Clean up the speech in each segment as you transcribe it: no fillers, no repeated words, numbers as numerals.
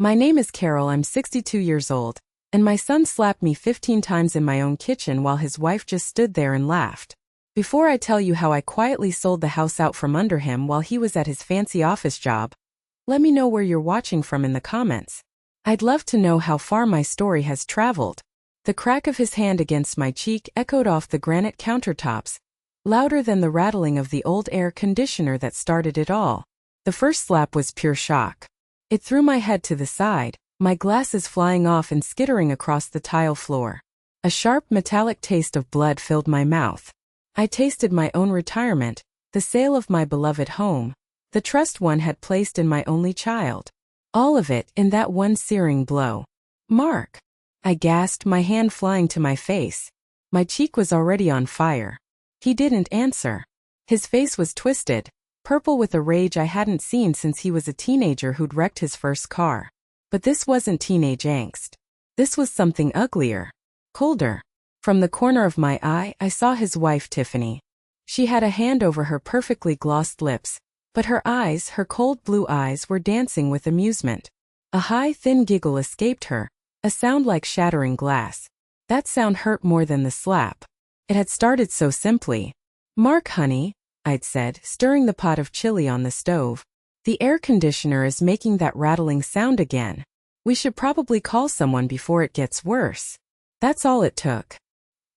My name is Carol, I'm 62 years old, and my son slapped me 15 times in my own kitchen while his wife just stood there and laughed. Before I tell you how I quietly sold the house out from under him while he was at his fancy office job, let me know where you're watching from in the comments. I'd love to know how far my story has traveled. The crack of his hand against my cheek echoed off the granite countertops, louder than the rattling of the old air conditioner that started it all. The first slap was pure shock. It threw my head to the side, my glasses flying off and skittering across the tile floor. A sharp metallic taste of blood filled my mouth. I tasted my own retirement, the sale of my beloved home, the trust one had placed in my only child. All of it in that one searing blow. "Mark!" I gasped, my hand flying to my face. My cheek was already on fire. He didn't answer. His face was twisted, purple with a rage I hadn't seen since he was a teenager who'd wrecked his first car. But this wasn't teenage angst. This was something uglier, colder. From the corner of my eye, I saw his wife, Tiffany. She had a hand over her perfectly glossed lips, but her eyes, her cold blue eyes, were dancing with amusement. A high, thin giggle escaped her, a sound like shattering glass. That sound hurt more than the slap. It had started so simply. "Mark, honey," I'd said, stirring the pot of chili on the stove. "The air conditioner is making that rattling sound again. We should probably call someone before it gets worse." That's all it took.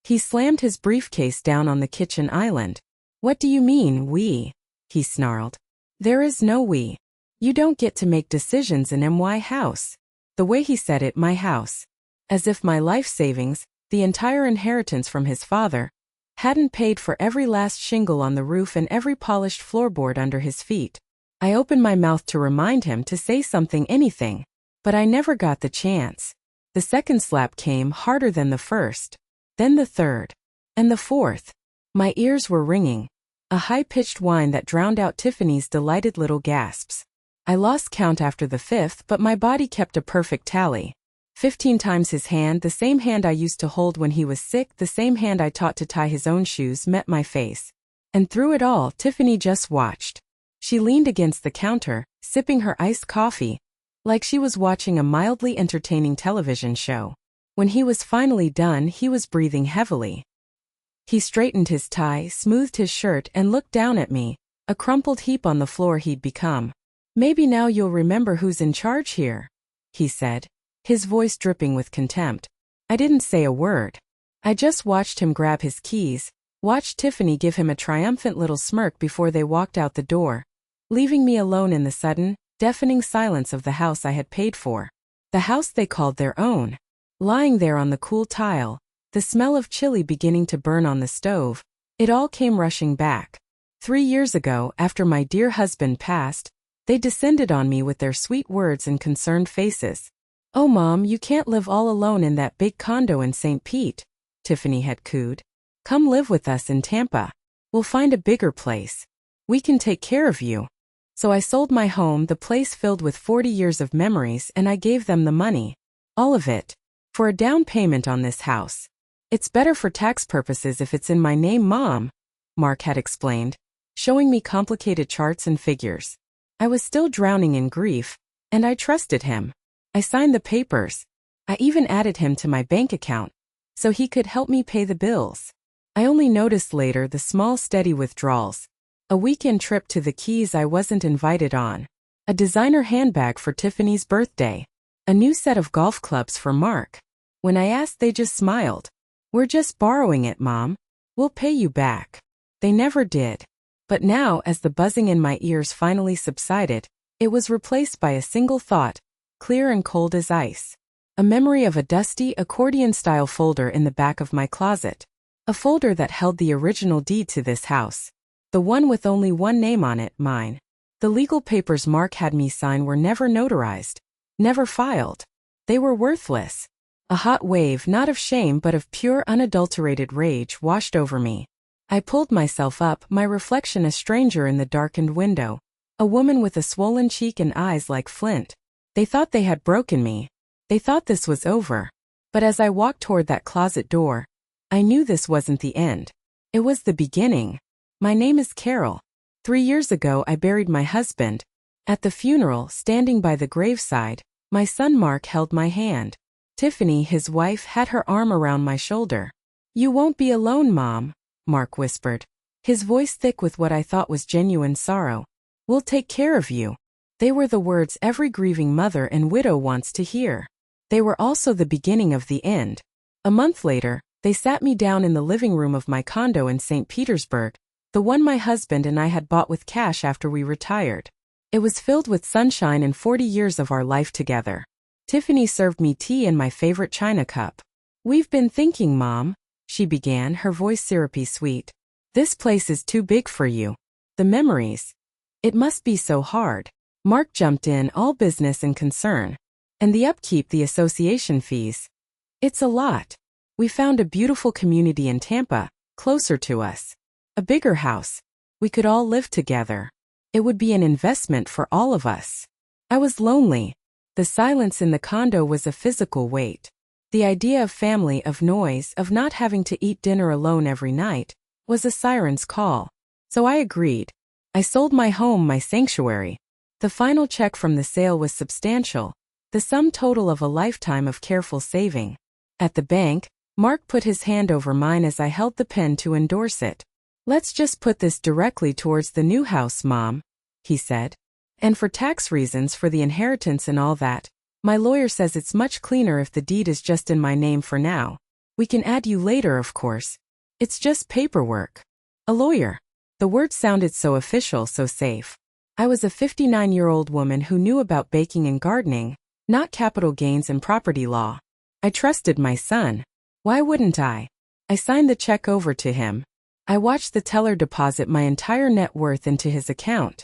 He slammed his briefcase down on the kitchen island. "What do you mean, we?" he snarled. "There is no we. You don't get to make decisions in my house." The way he said it, my house. As if my life savings, the entire inheritance from his father, hadn't paid for every last shingle on the roof and every polished floorboard under his feet. I opened my mouth to remind him to say something, anything, but I never got the chance. The second slap came harder than the first, then the third, and the fourth. My ears were ringing, a high-pitched whine that drowned out Tiffany's delighted little gasps. I lost count after the fifth, but my body kept a perfect tally. 15 times his hand, the same hand I used to hold when he was sick, the same hand I taught to tie his own shoes, met my face. And through it all, Tiffany just watched. She leaned against the counter, sipping her iced coffee, like she was watching a mildly entertaining television show. When he was finally done, he was breathing heavily. He straightened his tie, smoothed his shirt, and looked down at me, a crumpled heap on the floor he'd become. "Maybe now you'll remember who's in charge here," he said, his voice dripping with contempt. I didn't say a word. I just watched him grab his keys, watched Tiffany give him a triumphant little smirk before they walked out the door, leaving me alone in the sudden, deafening silence of the house I had paid for. The house they called their own. Lying there on the cool tile, the smell of chili beginning to burn on the stove, it all came rushing back. 3 years ago, after my dear husband passed, they descended on me with their sweet words and concerned faces. "Oh, Mom, you can't live all alone in that big condo in St. Pete," Tiffany had cooed. "Come live with us in Tampa. We'll find a bigger place. We can take care of you." So I sold my home, the place filled with 40 years of memories, and I gave them the money. All of it. For a down payment on this house. "It's better for tax purposes if it's in my name, Mom," Mark had explained, showing me complicated charts and figures. I was still drowning in grief, and I trusted him. I signed the papers. I even added him to my bank account, so he could help me pay the bills. I only noticed later the small steady withdrawals. A weekend trip to the Keys I wasn't invited on. A designer handbag for Tiffany's birthday. A new set of golf clubs for Mark. When I asked, they just smiled. "We're just borrowing it, Mom. We'll pay you back." They never did. But now, as the buzzing in my ears finally subsided, it was replaced by a single thought, clear and cold as ice. A memory of a dusty, accordion-style folder in the back of my closet. A folder that held the original deed to this house. The one with only one name on it, mine. The legal papers Mark had me sign were never notarized, never filed. They were worthless. A hot wave, not of shame but of pure, unadulterated rage, washed over me. I pulled myself up, my reflection a stranger in the darkened window. A woman with a swollen cheek and eyes like flint. They thought they had broken me. They thought this was over. But as I walked toward that closet door, I knew this wasn't the end. It was the beginning. My name is Carol. 3 years ago I buried my husband. At the funeral, standing by the graveside, My son Mark held my hand. Tiffany, his wife, had her arm around my shoulder. "You won't be alone, Mom," Mark whispered, his voice thick with what I thought was genuine sorrow. "We'll take care of you." They were the words every grieving mother and widow wants to hear. They were also the beginning of the end. A month later, they sat me down in the living room of my condo in St. Petersburg, the one my husband and I had bought with cash after we retired. It was filled with sunshine and 40 years of our life together. Tiffany served me tea in my favorite china cup. "We've been thinking, Mom," she began, her voice syrupy sweet. "This place is too big for you. The memories. It must be so hard." Mark jumped in, all business and concern. "And the upkeep, the association fees. It's a lot. We found a beautiful community in Tampa, closer to us. A bigger house. We could all live together. It would be an investment for all of us." I was lonely. The silence in the condo was a physical weight. The idea of family, of noise, of not having to eat dinner alone every night, was a siren's call. So I agreed. I sold my home, my sanctuary. The final check from the sale was substantial, the sum total of a lifetime of careful saving. At the bank, Mark put his hand over mine as I held the pen to endorse it. "Let's just put this directly towards the new house, Mom," he said. "And for tax reasons, for the inheritance and all that. My lawyer says it's much cleaner if the deed is just in my name for now. We can add you later, of course. It's just paperwork." A lawyer. The word sounded so official, so safe. I was a 59-year-old woman who knew about baking and gardening, not capital gains and property law. I trusted my son. Why wouldn't I? I signed the check over to him. I watched the teller deposit my entire net worth into his account.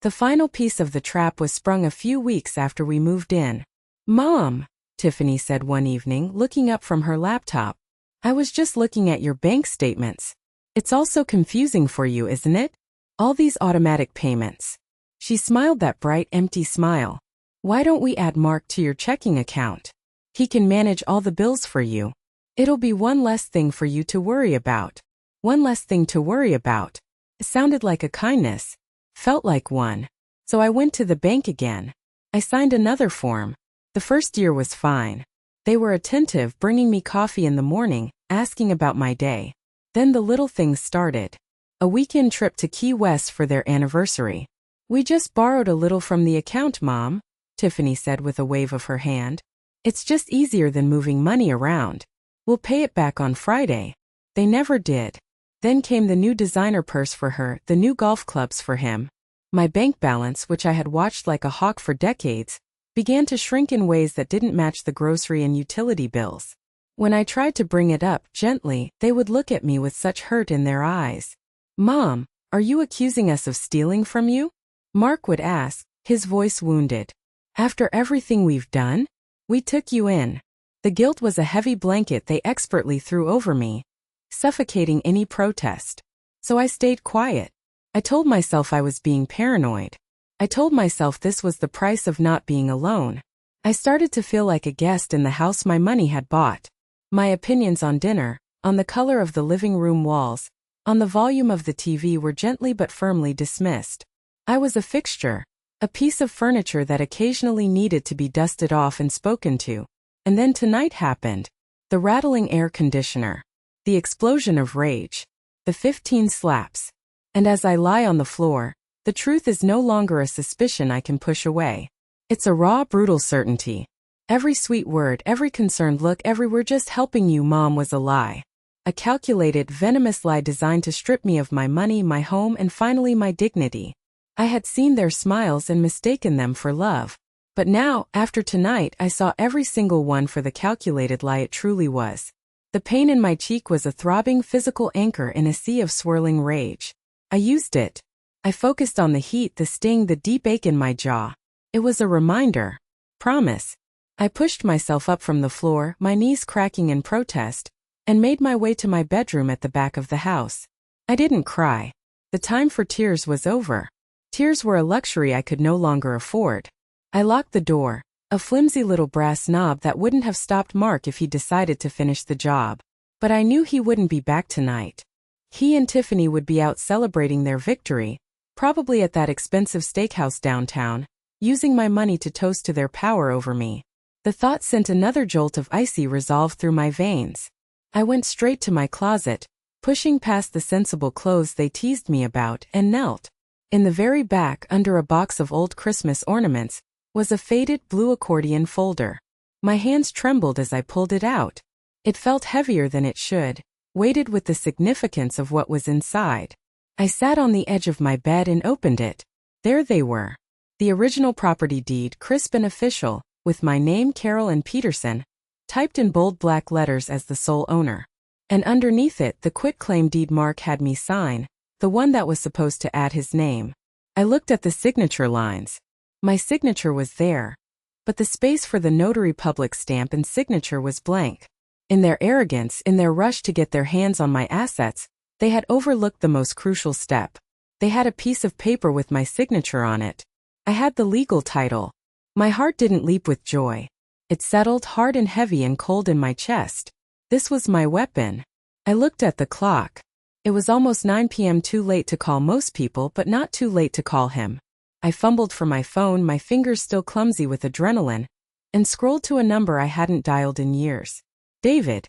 The final piece of the trap was sprung a few weeks after we moved in. "Mom," Tiffany said one evening, looking up from her laptop, "I was just looking at your bank statements. It's all so confusing for you, isn't it? All these automatic payments." She smiled that bright, empty smile. "Why don't we add Mark to your checking account? He can manage all the bills for you. It'll be one less thing for you to worry about." One less thing to worry about. It sounded like a kindness. Felt like one. So I went to the bank again. I signed another form. The first year was fine. They were attentive, bringing me coffee in the morning, asking about my day. Then the little things started. A weekend trip to Key West for their anniversary. "We just borrowed a little from the account, Mom," Tiffany said with a wave of her hand. "It's just easier than moving money around. We'll pay it back on Friday." They never did. Then came the new designer purse for her, the new golf clubs for him. My bank balance, which I had watched like a hawk for decades, began to shrink in ways that didn't match the grocery and utility bills. When I tried to bring it up gently, they would look at me with such hurt in their eyes. "Mom, are you accusing us of stealing from you?" Mark would ask, his voice wounded. "After everything we've done? We took you in." The guilt was a heavy blanket they expertly threw over me, suffocating any protest. So I stayed quiet. I told myself I was being paranoid. I told myself this was the price of not being alone. I started to feel like a guest in the house my money had bought. My opinions on dinner, on the color of the living room walls, on the volume of the TV were gently but firmly dismissed. I was a fixture, a piece of furniture that occasionally needed to be dusted off and spoken to. And then tonight happened. The rattling air conditioner. The explosion of rage. The 15 slaps. And as I lie on the floor, the truth is no longer a suspicion I can push away. It's a raw, brutal certainty. Every sweet word, every concerned look, every "we're just helping you, Mom" was a lie. A calculated, venomous lie designed to strip me of my money, my home, and finally my dignity. I had seen their smiles and mistaken them for love. But now, after tonight, I saw every single one for the calculated lie it truly was. The pain in my cheek was a throbbing physical anchor in a sea of swirling rage. I used it. I focused on the heat, the sting, the deep ache in my jaw. It was a reminder. Promise. I pushed myself up from the floor, my knees cracking in protest, and made my way to my bedroom at the back of the house. I didn't cry. The time for tears was over. Tears were a luxury I could no longer afford. I locked the door, a flimsy little brass knob that wouldn't have stopped Mark if he decided to finish the job. But I knew he wouldn't be back tonight. He and Tiffany would be out celebrating their victory, probably at that expensive steakhouse downtown, using my money to toast to their power over me. The thought sent another jolt of icy resolve through my veins. I went straight to my closet, pushing past the sensible clothes they teased me about, and knelt. In the very back, under a box of old Christmas ornaments, was a faded blue accordion folder. My hands trembled as I pulled it out. It felt heavier than it should, weighted with the significance of what was inside. I sat on the edge of my bed and opened it. There they were. The original property deed, crisp and official, with my name Carol and Peterson, typed in bold black letters as the sole owner. And underneath it the quitclaim deed Mark had me sign, the one that was supposed to add his name. I looked at the signature lines. My signature was there, but the space for the notary public stamp and signature was blank. In their arrogance, in their rush to get their hands on my assets, they had overlooked the most crucial step. They had a piece of paper with my signature on it. I had the legal title. My heart didn't leap with joy. It settled hard and heavy and cold in my chest. This was my weapon. I looked at the clock. It was almost 9 p.m. Too late to call most people, but not too late to call him. I fumbled for my phone, my fingers still clumsy with adrenaline, and scrolled to a number I hadn't dialed in years. David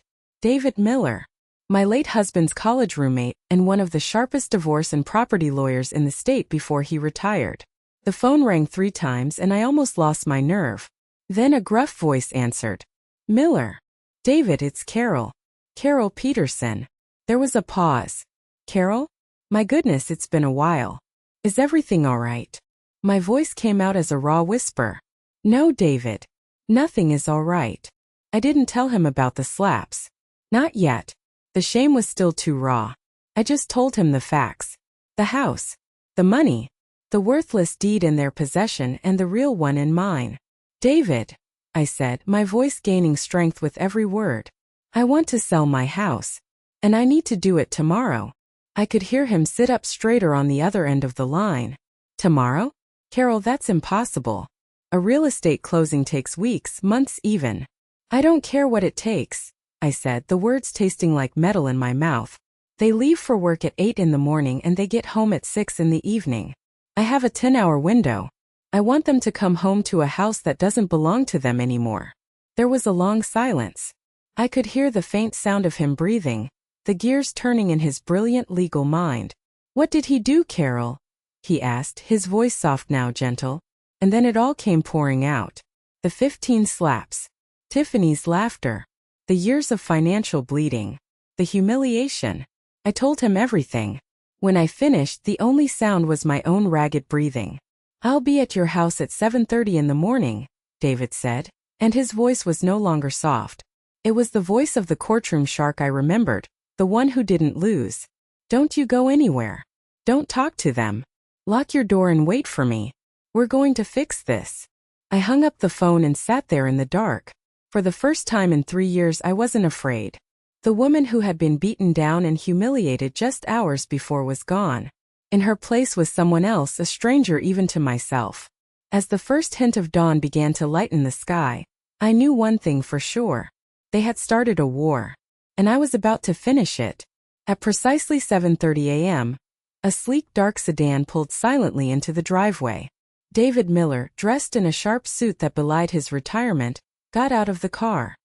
Miller. My late husband's college roommate and one of the sharpest divorce and property lawyers in the state before he retired. The phone rang 3 times and I almost lost my nerve. Then a gruff voice answered. Miller. David, it's Carol. Carol Peterson. There was a pause. Carol? My goodness, it's been a while. Is everything all right? My voice came out as a raw whisper. No, David. Nothing is all right. I didn't tell him about the slaps. Not yet. The shame was still too raw. I just told him the facts. The house. The money. The worthless deed in their possession and the real one in mine. David, I said, my voice gaining strength with every word. I want to sell my house. And I need to do it tomorrow. I could hear him sit up straighter on the other end of the line. Tomorrow? Carol, that's impossible. A real estate closing takes weeks, months even. I don't care what it takes, I said, the words tasting like metal in my mouth. They leave for work at 8 in the morning and they get home at 6 in the evening. I have a 10-hour window. I want them to come home to a house that doesn't belong to them anymore. There was a long silence. I could hear the faint sound of him breathing, the gears turning in his brilliant legal mind. What did he do, Carol? He asked, his voice soft now gentle. And then it all came pouring out. The 15 slaps. Tiffany's laughter. The years of financial bleeding. The humiliation. I told him everything. When I finished, the only sound was my own ragged breathing. I'll be at your house at 7:30 in the morning, David said, and his voice was no longer soft. It was the voice of the courtroom shark I remembered, the one who didn't lose. Don't you go anywhere. Don't talk to them. Lock your door and wait for me. We're going to fix this. I hung up the phone and sat there in the dark. For the first time in 3 years I wasn't afraid. The woman who had been beaten down and humiliated just hours before was gone. In her place was someone else, a stranger even to myself. As the first hint of dawn began to lighten the sky, I knew one thing for sure. They had started a war. And I was about to finish it. At precisely 7:30 a.m., a sleek dark sedan pulled silently into the driveway. David Miller, dressed in a sharp suit that belied his retirement, got out of the car.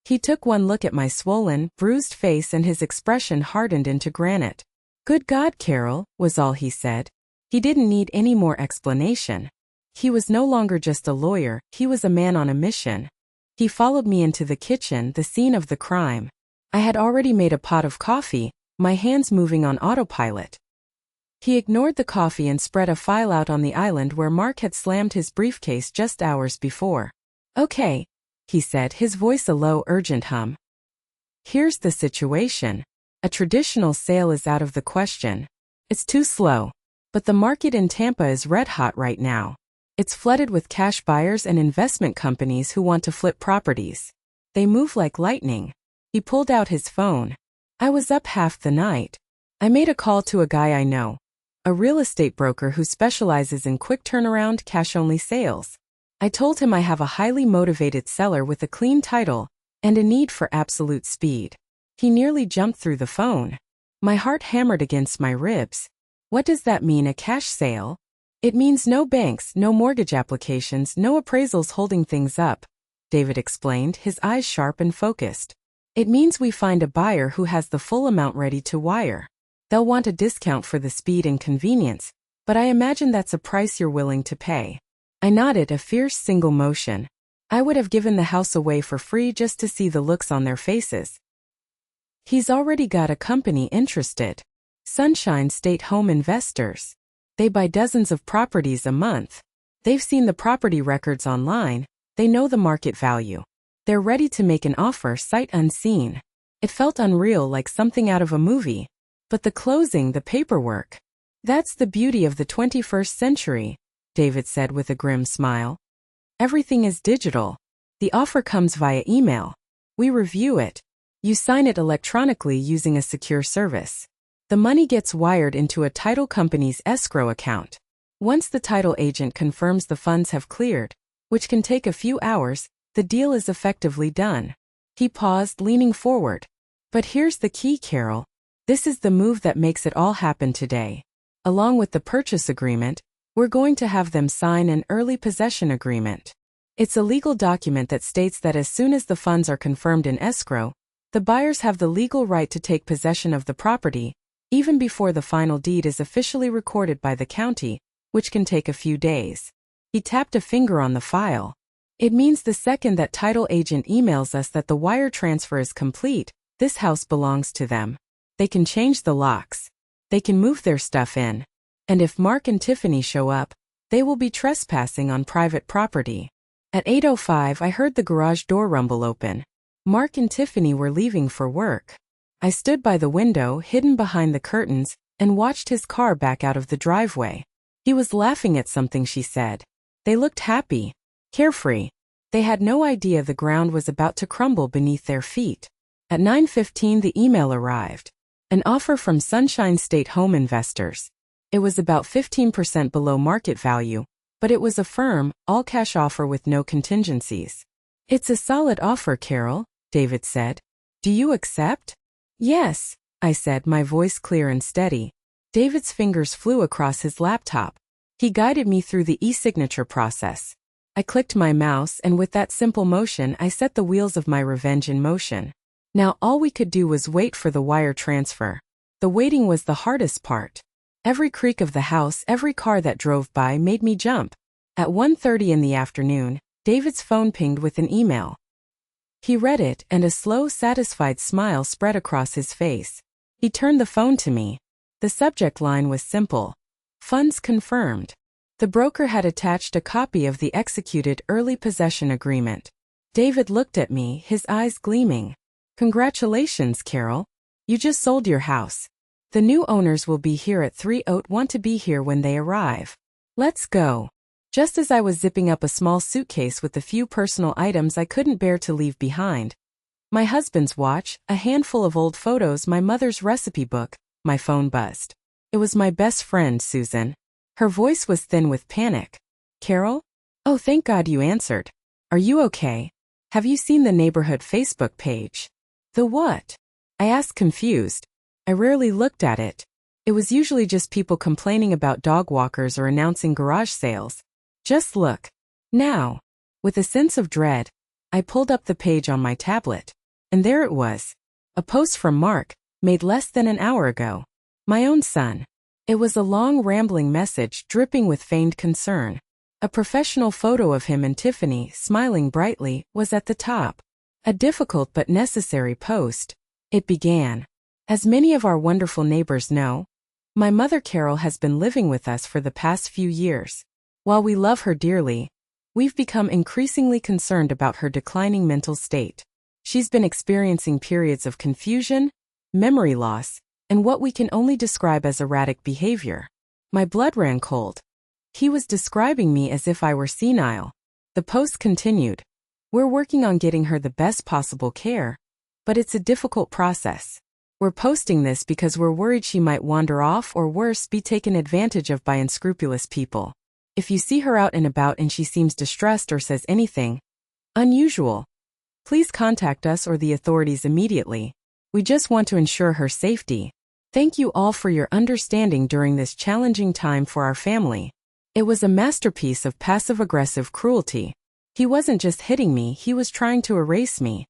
He took one look at my swollen, bruised face and his expression hardened into granite. Good God, Carol, was all he said. He didn't need any more explanation. He was no longer just a lawyer, he was a man on a mission. He followed me into the kitchen, the scene of the crime. I had already made a pot of coffee, my hands moving on autopilot. He ignored the coffee and spread a file out on the island where Mark had slammed his briefcase just hours before. Okay, he said, his voice a low, urgent hum. Here's the situation. A traditional sale is out of the question. It's too slow. But the market in Tampa is red hot right now. It's flooded with cash buyers and investment companies who want to flip properties. They move like lightning. He pulled out his phone. I was up half the night. I made a call to a guy I know, a real estate broker who specializes in quick turnaround, cash-only sales. I told him I have a highly motivated seller with a clean title and a need for absolute speed. He nearly jumped through the phone. My heart hammered against my ribs. What does that mean, a cash sale? It means no banks, no mortgage applications, no appraisals holding things up, David explained, his eyes sharp and focused. It means we find a buyer who has the full amount ready to wire. They'll want a discount for the speed and convenience, but I imagine that's a price you're willing to pay. I nodded, a fierce single motion. I would have given the house away for free just to see the looks on their faces. He's already got a company interested. Sunshine State Home Investors. They buy dozens of properties a month. They've seen the property records online. They know the market value. They're ready to make an offer sight unseen. It felt unreal, like something out of a movie. But the closing, the paperwork. That's the beauty of the 21st century, David said with a grim smile. Everything is digital. The offer comes via email. We review it. You sign it electronically using a secure service. The money gets wired into a title company's escrow account. Once the title agent confirms the funds have cleared, which can take a few hours, the deal is effectively done. He paused, leaning forward. But here's the key, Carol. This is the move that makes it all happen today. Along with the purchase agreement, we're going to have them sign an early possession agreement. It's a legal document that states that as soon as the funds are confirmed in escrow, the buyers have the legal right to take possession of the property, even before the final deed is officially recorded by the county, which can take a few days. He tapped a finger on the file. It means the second that title agent emails us that the wire transfer is complete, this house belongs to them. They can change the locks. They can move their stuff in. And if Mark and Tiffany show up, they will be trespassing on private property. At 8:05, I heard the garage door rumble open. Mark and Tiffany were leaving for work. I stood by the window, hidden behind the curtains, and watched his car back out of the driveway. He was laughing at something she said. They looked happy, carefree. They had no idea the ground was about to crumble beneath their feet. At 9:15, the email arrived. An offer from Sunshine State Home Investors. It was about 15% below market value, but it was a firm, all-cash offer with no contingencies. It's a solid offer, Carol, David said. Do you accept? Yes, I said, my voice clear and steady. David's fingers flew across his laptop. He guided me through the e-signature process. I clicked my mouse, and with that simple motion I set the wheels of my revenge in motion. Now all we could do was wait for the wire transfer. The waiting was the hardest part. Every creak of the house, every car that drove by made me jump. At 1:30 in the afternoon, David's phone pinged with an email. He read it, and a slow, satisfied smile spread across his face. He turned the phone to me. The subject line was simple. Funds confirmed. The broker had attached a copy of the executed early possession agreement. David looked at me, his eyes gleaming. Congratulations, Carol. You just sold your house. The new owners will be here at 3:00. Want to be here when they arrive. Let's go. Just as I was zipping up a small suitcase with the few personal items I couldn't bear to leave behind. My husband's watch, a handful of old photos, my mother's recipe book, my phone buzzed. It was my best friend, Susan. Her voice was thin with panic. Carol? Oh, thank God you answered. Are you okay? Have you seen the neighborhood Facebook page? The what? I asked, confused. I rarely looked at it. It was usually just people complaining about dog walkers or announcing garage sales. Just look. Now. With a sense of dread, I pulled up the page on my tablet. And there it was. A post from Mark, made less than an hour ago. My own son. It was a long, rambling message dripping with feigned concern. A professional photo of him and Tiffany, smiling brightly, was at the top. A difficult but necessary post. It began. As many of our wonderful neighbors know, my mother Carol has been living with us for the past few years. While we love her dearly, we've become increasingly concerned about her declining mental state. She's been experiencing periods of confusion, memory loss, and what we can only describe as erratic behavior. My blood ran cold. He was describing me as if I were senile. The post continued. We're working on getting her the best possible care, but it's a difficult process. We're posting this because we're worried she might wander off or worse, be taken advantage of by unscrupulous people. If you see her out and about and she seems distressed or says anything unusual, please contact us or the authorities immediately. We just want to ensure her safety. Thank you all for your understanding during this challenging time for our family. It was a masterpiece of passive-aggressive cruelty. He wasn't just hitting me, he was trying to erase me.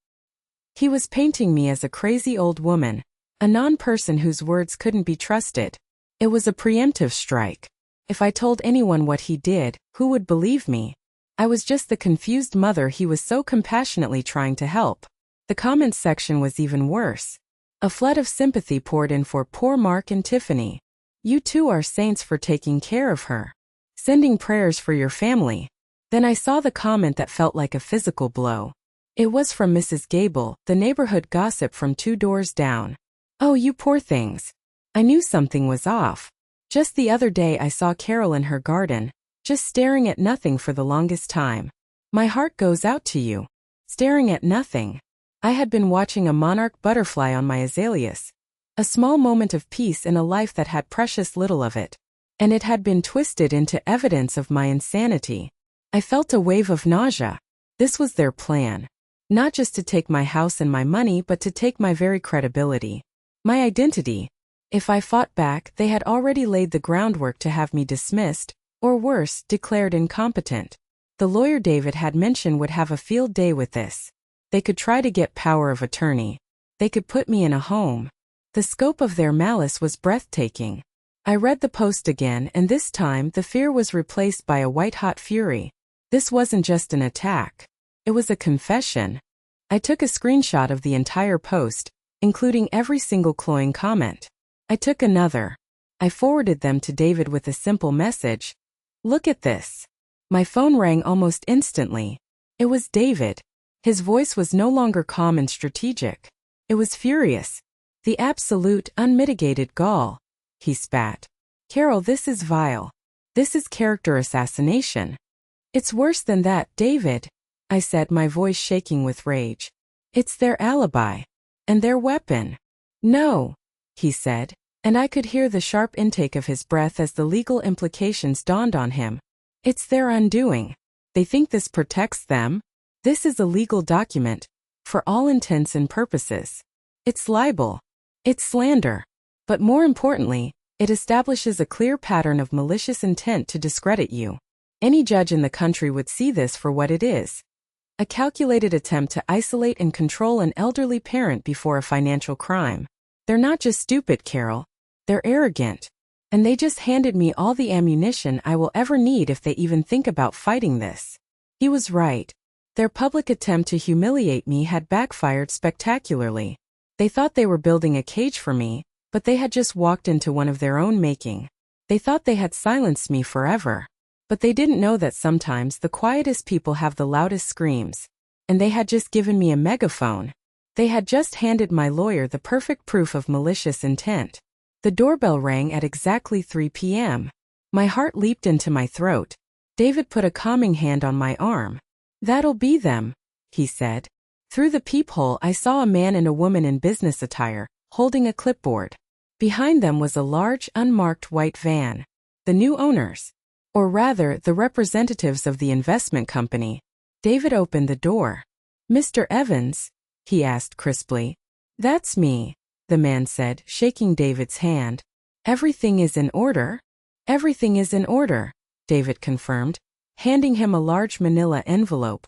He was painting me as a crazy old woman, a non-person whose words couldn't be trusted. It was a preemptive strike. If I told anyone what he did, who would believe me? I was just the confused mother he was so compassionately trying to help. The comments section was even worse. A flood of sympathy poured in for poor Mark and Tiffany. You two are saints for taking care of her. Sending prayers for your family. Then I saw the comment that felt like a physical blow. It was from Mrs. Gable, the neighborhood gossip from 2 doors down. Oh, you poor things. I knew something was off. Just the other day I saw Carol in her garden, just staring at nothing for the longest time. My heart goes out to you. Staring at nothing. I had been watching a monarch butterfly on my azaleas. A small moment of peace in a life that had precious little of it. And it had been twisted into evidence of my insanity. I felt a wave of nausea. This was their plan. Not just to take my house and my money, but to take my very credibility. My identity. If I fought back, they had already laid the groundwork to have me dismissed, or worse, declared incompetent. The lawyer David had mentioned would have a field day with this. They could try to get power of attorney. They could put me in a home. The scope of their malice was breathtaking. I read the post again, and this time the fear was replaced by a white-hot fury. This wasn't just an attack. It was a confession. I took a screenshot of the entire post, including every single cloying comment. I took another. I forwarded them to David with a simple message. Look at this. My phone rang almost instantly. It was David. His voice was no longer calm and strategic. It was furious. The absolute, unmitigated gall. He spat. Carol, this is vile. This is character assassination. It's worse than that, David, I said, my voice shaking with rage. It's their alibi. And their weapon. No, he said, and I could hear the sharp intake of his breath as the legal implications dawned on him. It's their undoing. They think this protects them? This is a legal document, for all intents and purposes. It's libel. It's slander. But more importantly, it establishes a clear pattern of malicious intent to discredit you. Any judge in the country would see this for what it is. A calculated attempt to isolate and control an elderly parent before a financial crime. They're not just stupid, Carol. They're arrogant. And they just handed me all the ammunition I will ever need if they even think about fighting this. He was right. Their public attempt to humiliate me had backfired spectacularly. They thought they were building a cage for me, but they had just walked into one of their own making. They thought they had silenced me forever. But they didn't know that sometimes the quietest people have the loudest screams. And they had just given me a megaphone. They had just handed my lawyer the perfect proof of malicious intent. The doorbell rang at exactly 3 p.m. My heart leaped into my throat. David put a calming hand on my arm. That'll be them, he said. Through the peephole I saw a man and a woman in business attire, holding a clipboard. Behind them was a large, unmarked white van. The new owners. Or rather, the representatives of the investment company. David opened the door. Mr. Evans? He asked crisply. That's me, the man said, shaking David's hand. Everything is in order? Everything is in order, David confirmed, handing him a large manila envelope.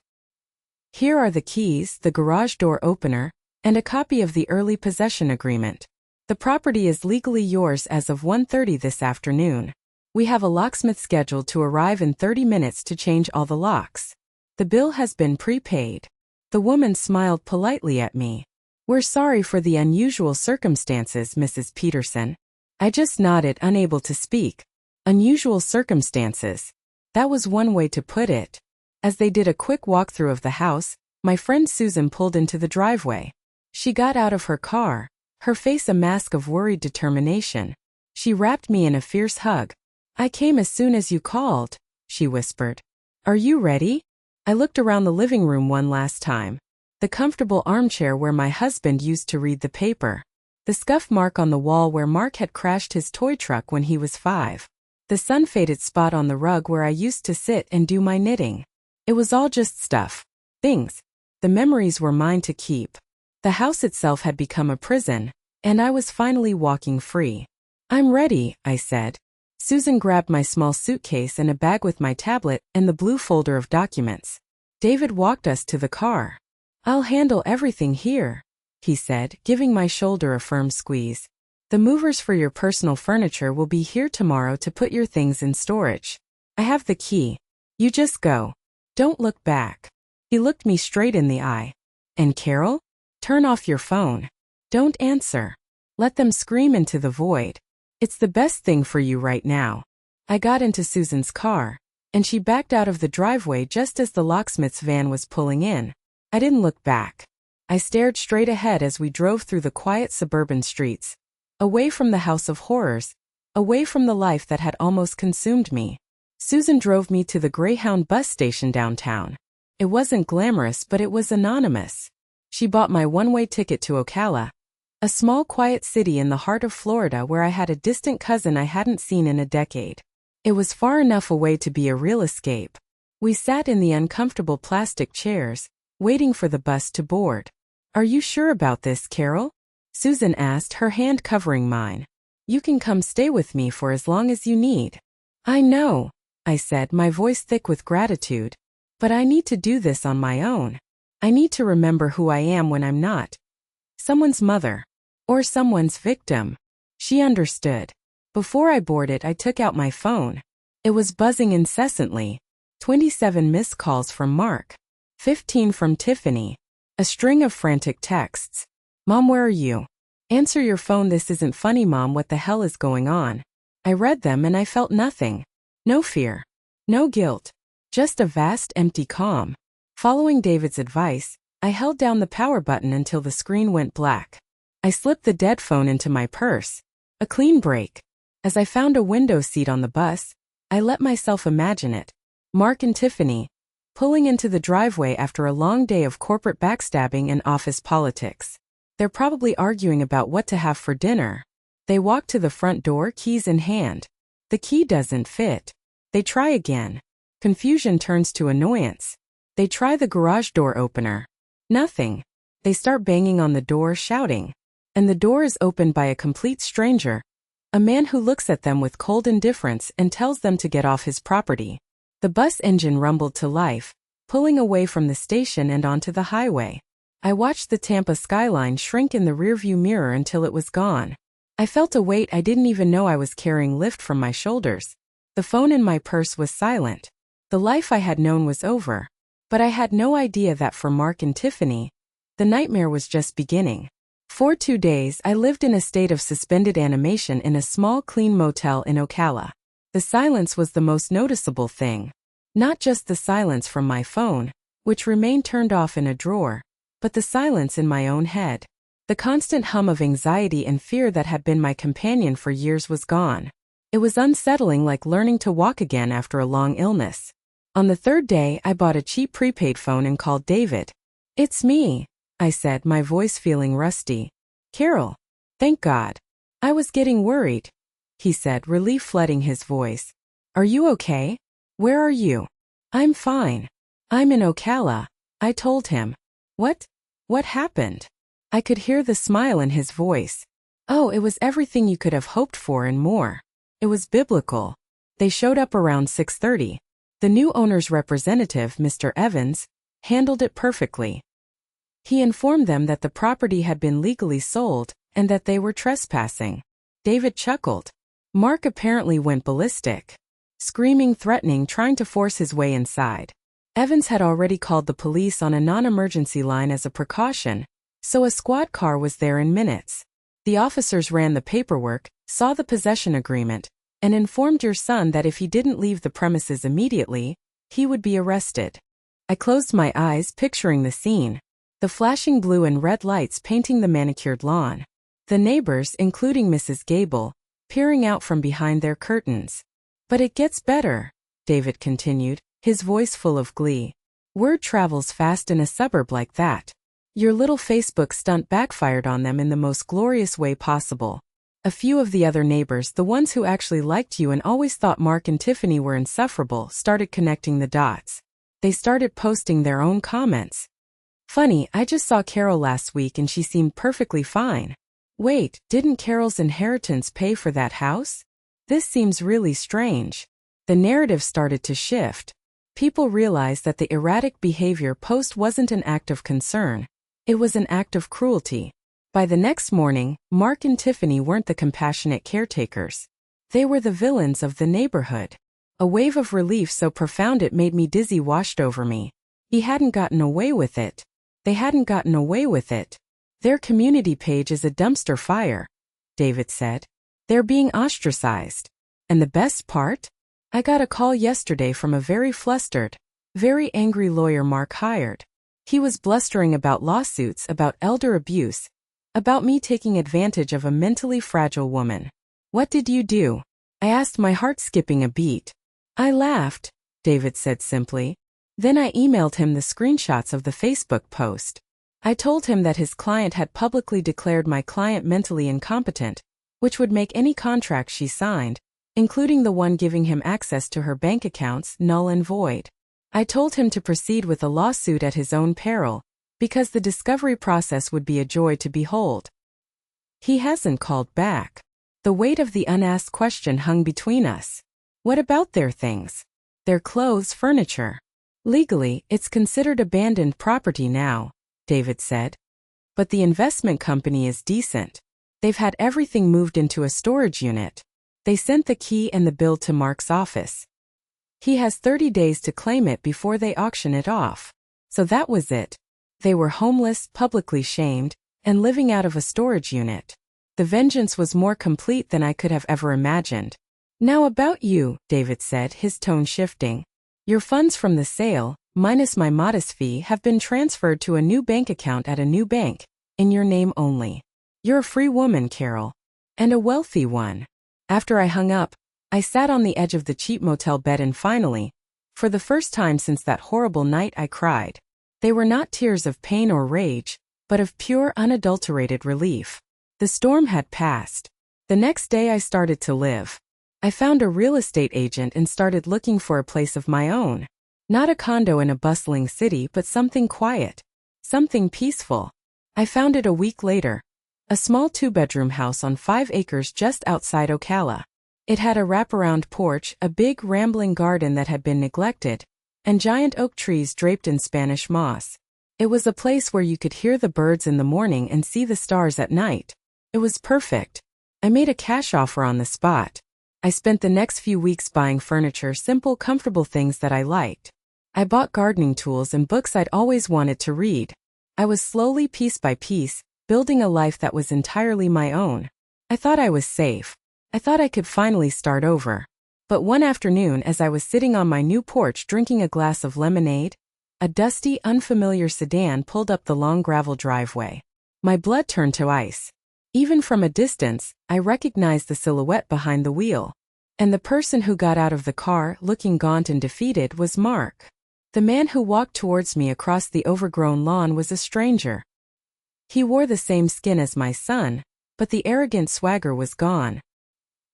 Here are the keys, the garage door opener, and a copy of the early possession agreement. The property is legally yours as of 1:30 this afternoon. We have a locksmith scheduled to arrive in 30 minutes to change all the locks. The bill has been prepaid. The woman smiled politely at me. We're sorry for the unusual circumstances, Mrs. Peterson. I just nodded, unable to speak. Unusual circumstances. That was one way to put it. As they did a quick walkthrough of the house, my friend Susan pulled into the driveway. She got out of her car, her face a mask of worried determination. She wrapped me in a fierce hug. I came as soon as you called, she whispered. Are you ready? I looked around the living room one last time. The comfortable armchair where my husband used to read the paper. The scuff mark on the wall where Mark had crashed his toy truck when he was 5. The sun-faded spot on the rug where I used to sit and do my knitting. It was all just stuff. Things. The memories were mine to keep. The house itself had become a prison, and I was finally walking free. I'm ready, I said. Susan grabbed my small suitcase and a bag with my tablet and the blue folder of documents. David walked us to the car. "I'll handle everything here," he said, giving my shoulder a firm squeeze. "The movers for your personal furniture will be here tomorrow to put your things in storage. I have the key. You just go. Don't look back." He looked me straight in the eye. "And Carol? Turn off your phone. Don't answer. Let them scream into the void. It's the best thing for you right now." I got into Susan's car, and she backed out of the driveway just as the locksmith's van was pulling in. I didn't look back. I stared straight ahead as we drove through the quiet suburban streets, away from the house of horrors, away from the life that had almost consumed me. Susan drove me to the Greyhound bus station downtown. It wasn't glamorous, but it was anonymous. She bought my one-way ticket to Ocala, a small quiet city in the heart of Florida where I had a distant cousin I hadn't seen in a decade. It was far enough away to be a real escape. We sat in the uncomfortable plastic chairs, waiting for the bus to board. "Are you sure about this, Carol?" Susan asked, her hand covering mine. "You can come stay with me for as long as you need." "I know," I said, my voice thick with gratitude. "But I need to do this on my own. I need to remember who I am when I'm not someone's mother or someone's victim." She understood. Before I boarded, I took out my phone. It was buzzing incessantly. 27 missed calls from Mark. 15 from Tiffany. A string of frantic texts. "Mom, where are you? Answer your phone. This isn't funny, Mom. What the hell is going on?" I read them and I felt nothing. No fear. No guilt. Just a vast, empty calm. Following David's advice, I held down the power button until the screen went black. I slipped the dead phone into my purse. A clean break. As I found a window seat on the bus, I let myself imagine it. Mark and Tiffany, pulling into the driveway after a long day of corporate backstabbing and office politics. They're probably arguing about what to have for dinner. They walk to the front door, keys in hand. The key doesn't fit. They try again. Confusion turns to annoyance. They try the garage door opener. Nothing. They start banging on the door, shouting. And the door is opened by a complete stranger, a man who looks at them with cold indifference and tells them to get off his property. The bus engine rumbled to life, pulling away from the station and onto the highway. I watched the Tampa skyline shrink in the rearview mirror until it was gone. I felt a weight I didn't even know I was carrying lift from my shoulders. The phone in my purse was silent. The life I had known was over. But I had no idea that for Mark and Tiffany, the nightmare was just beginning. For 2 days, I lived in a state of suspended animation in a small, clean motel in Ocala. The silence was the most noticeable thing. Not just the silence from my phone, which remained turned off in a drawer, but the silence in my own head. The constant hum of anxiety and fear that had been my companion for years was gone. It was unsettling, like learning to walk again after a long illness. On the 3rd day, I bought a cheap prepaid phone and called David. "It's me," I said, my voice feeling rusty. "Carol. Thank God. I was getting worried," he said, relief flooding his voice. "Are you okay? Where are you?" "I'm fine. I'm in Ocala," I told him. "What? What happened?" I could hear the smile in his voice. "Oh, it was everything you could have hoped for and more. It was biblical." They showed up around 6:30. The new owner's representative, Mr. Evans, handled it perfectly. He informed them that the property had been legally sold and that they were trespassing. David chuckled. Mark apparently went ballistic, screaming, threatening, trying to force his way inside. Evans had already called the police on a non-emergency line as a precaution, so a squad car was there in minutes. The officers ran the paperwork, saw the possession agreement, and informed your son that if he didn't leave the premises immediately, he would be arrested. I closed my eyes, picturing the scene. The flashing blue and red lights painting the manicured lawn. The neighbors, including Mrs. Gable, peering out from behind their curtains. "But it gets better," David continued, his voice full of glee. "Word travels fast in a suburb like that. Your little Facebook stunt backfired on them in the most glorious way possible. A few of the other neighbors, the ones who actually liked you and always thought Mark and Tiffany were insufferable, started connecting the dots. They started posting their own comments. Funny, I just saw Carol last week and she seemed perfectly fine. Wait, didn't Carol's inheritance pay for that house? This seems really strange. The narrative started to shift. People realized that the erratic behavior post wasn't an act of concern. It was an act of cruelty. By the next morning, Mark and Tiffany weren't the compassionate caretakers. They were the villains of the neighborhood. A wave of relief so profound it made me dizzy washed over me. He hadn't gotten away with it. They hadn't gotten away with it. Their community page is a dumpster fire, David said. They're being ostracized. And the best part? I got a call yesterday from a very flustered, very angry lawyer Mark hired. He was blustering about lawsuits, about elder abuse, about me taking advantage of a mentally fragile woman. What did you do? I asked, my heart skipping a beat. I laughed, David said simply. Then I emailed him the screenshots of the Facebook post. I told him that his client had publicly declared my client mentally incompetent, which would make any contract she signed, including the one giving him access to her bank accounts, null and void. I told him to proceed with a lawsuit at his own peril, because the discovery process would be a joy to behold. He hasn't called back. The weight of the unasked question hung between us. What about their things? Their clothes, furniture? Legally, it's considered abandoned property now, David said. But the investment company is decent. They've had everything moved into a storage unit. They sent the key and the bill to Mark's office. He has 30 days to claim it before they auction it off. So that was it. They were homeless, publicly shamed, and living out of a storage unit. The vengeance was more complete than I could have ever imagined. Now about you, David said, his tone shifting. Your funds from the sale, minus my modest fee, have been transferred to a new bank account at a new bank, in your name only. You're a free woman, Carol. And a wealthy one. After I hung up, I sat on the edge of the cheap motel bed and finally, for the first time since that horrible night, I cried. They were not tears of pain or rage, but of pure, unadulterated relief. The storm had passed. The next day I started to live. I found a real estate agent and started looking for a place of my own. Not a condo in a bustling city, but something quiet. Something peaceful. I found it a week later. A small 2-bedroom house on 5 acres just outside Ocala. It had a wraparound porch, a big rambling garden that had been neglected, and giant oak trees draped in Spanish moss. It was a place where you could hear the birds in the morning and see the stars at night. It was perfect. I made a cash offer on the spot. I spent the next few weeks buying furniture, simple, comfortable things that I liked. I bought gardening tools and books I'd always wanted to read. I was slowly, piece by piece, building a life that was entirely my own. I thought I was safe. I thought I could finally start over. But one afternoon, as I was sitting on my new porch drinking a glass of lemonade, a dusty, unfamiliar sedan pulled up the long gravel driveway. My blood turned to ice. Even from a distance, I recognized the silhouette behind the wheel. And the person who got out of the car, looking gaunt and defeated, was Mark. The man who walked towards me across the overgrown lawn was a stranger. He wore the same skin as my son, but the arrogant swagger was gone.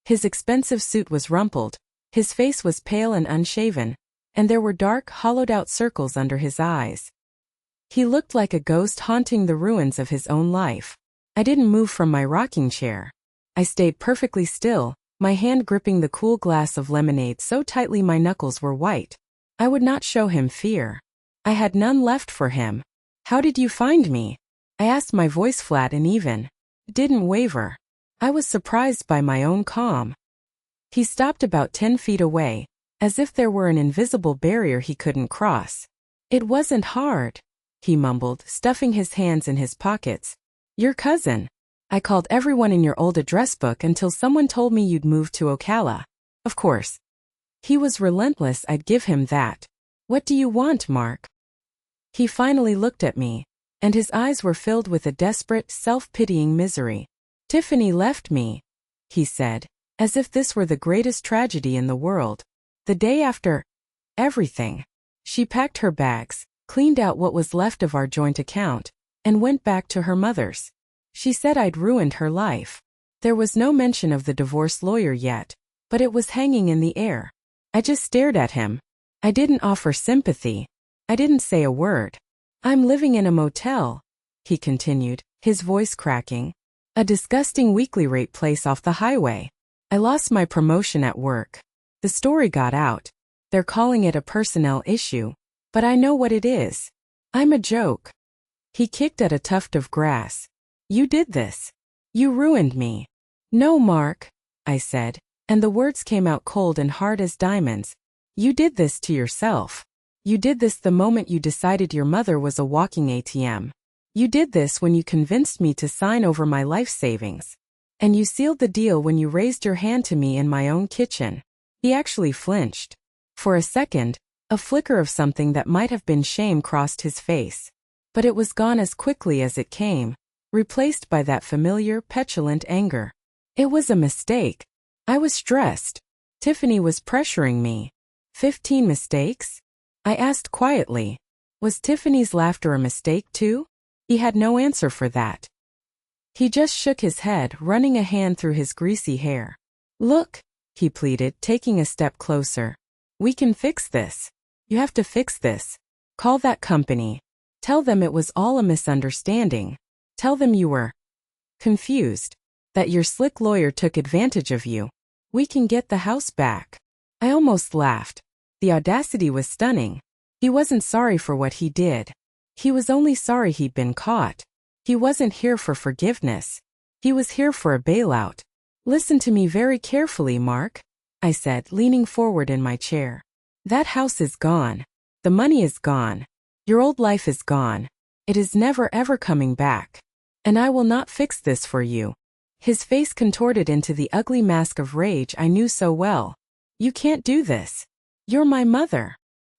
His expensive suit was rumpled, his face was pale and unshaven, and there were dark, hollowed-out circles under his eyes. He looked like a ghost haunting the ruins of his own life. I didn't move from my rocking chair. I stayed perfectly still, my hand gripping the cool glass of lemonade so tightly my knuckles were white. I would not show him fear. I had none left for him. How did you find me? I asked, my voice flat and even. It didn't waver. I was surprised by my own calm. He stopped about 10 feet away, as if there were an invisible barrier he couldn't cross. It wasn't hard, he mumbled, stuffing his hands in his pockets. Your cousin. I called everyone in your old address book until someone told me you'd moved to Ocala. Of course. He was relentless, I'd give him that. What do you want, Mark? He finally looked at me, and his eyes were filled with a desperate, self-pitying misery. Tiffany left me, he said, as if this were the greatest tragedy in the world. The day after everything. She packed her bags, cleaned out what was left of our joint account, and went back to her mother's. She said I'd ruined her life. There was no mention of the divorce lawyer yet, but it was hanging in the air. I just stared at him. I didn't offer sympathy. I didn't say a word. I'm living in a motel, he continued, his voice cracking. A disgusting weekly rate place off the highway. I lost my promotion at work. The story got out. They're calling it a personnel issue, but I know what it is. I'm a joke. He kicked at a tuft of grass. You did this. You ruined me. No, Mark, I said, and the words came out cold and hard as diamonds. You did this to yourself. You did this the moment you decided your mother was a walking ATM. You did this when you convinced me to sign over my life savings. And you sealed the deal when you raised your hand to me in my own kitchen. He actually flinched. For a second, a flicker of something that might have been shame crossed his face. But it was gone as quickly as it came, replaced by that familiar, petulant anger. It was a mistake. I was stressed. Tiffany was pressuring me. 15 mistakes? I asked quietly. Was Tiffany's laughter a mistake too? He had no answer for that. He just shook his head, running a hand through his greasy hair. Look, he pleaded, taking a step closer. We can fix this. You have to fix this. Call that company. Tell them it was all a misunderstanding. Tell them you were confused. That your slick lawyer took advantage of you. We can get the house back. I almost laughed. The audacity was stunning. He wasn't sorry for what he did. He was only sorry he'd been caught. He wasn't here for forgiveness. He was here for a bailout. Listen to me very carefully, Mark, I said, leaning forward in my chair. That house is gone. The money is gone. Your old life is gone. It is never ever coming back. And I will not fix this for you. His face contorted into the ugly mask of rage I knew so well. You can't do this. You're my mother.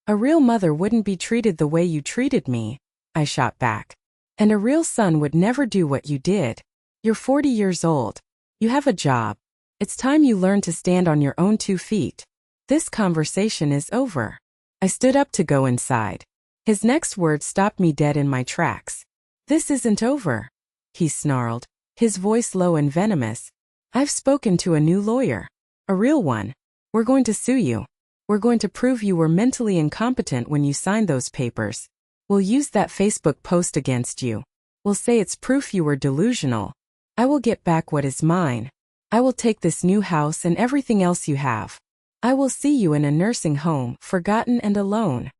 A real mother wouldn't be treated the way you treated me, I shot back. And a real son would never do what you did. You're 40 years old. You have a job. It's time you learn to stand on your own 2 feet. This conversation is over. I stood up to go inside. His next words stopped me dead in my tracks. This isn't over, he snarled, his voice low and venomous. I've spoken to a new lawyer. A real one. We're going to sue you. We're going to prove you were mentally incompetent when you signed those papers. We'll use that Facebook post against you. We'll say it's proof you were delusional. I will get back what is mine. I will take this new house and everything else you have. I will see you in a nursing home, forgotten and alone.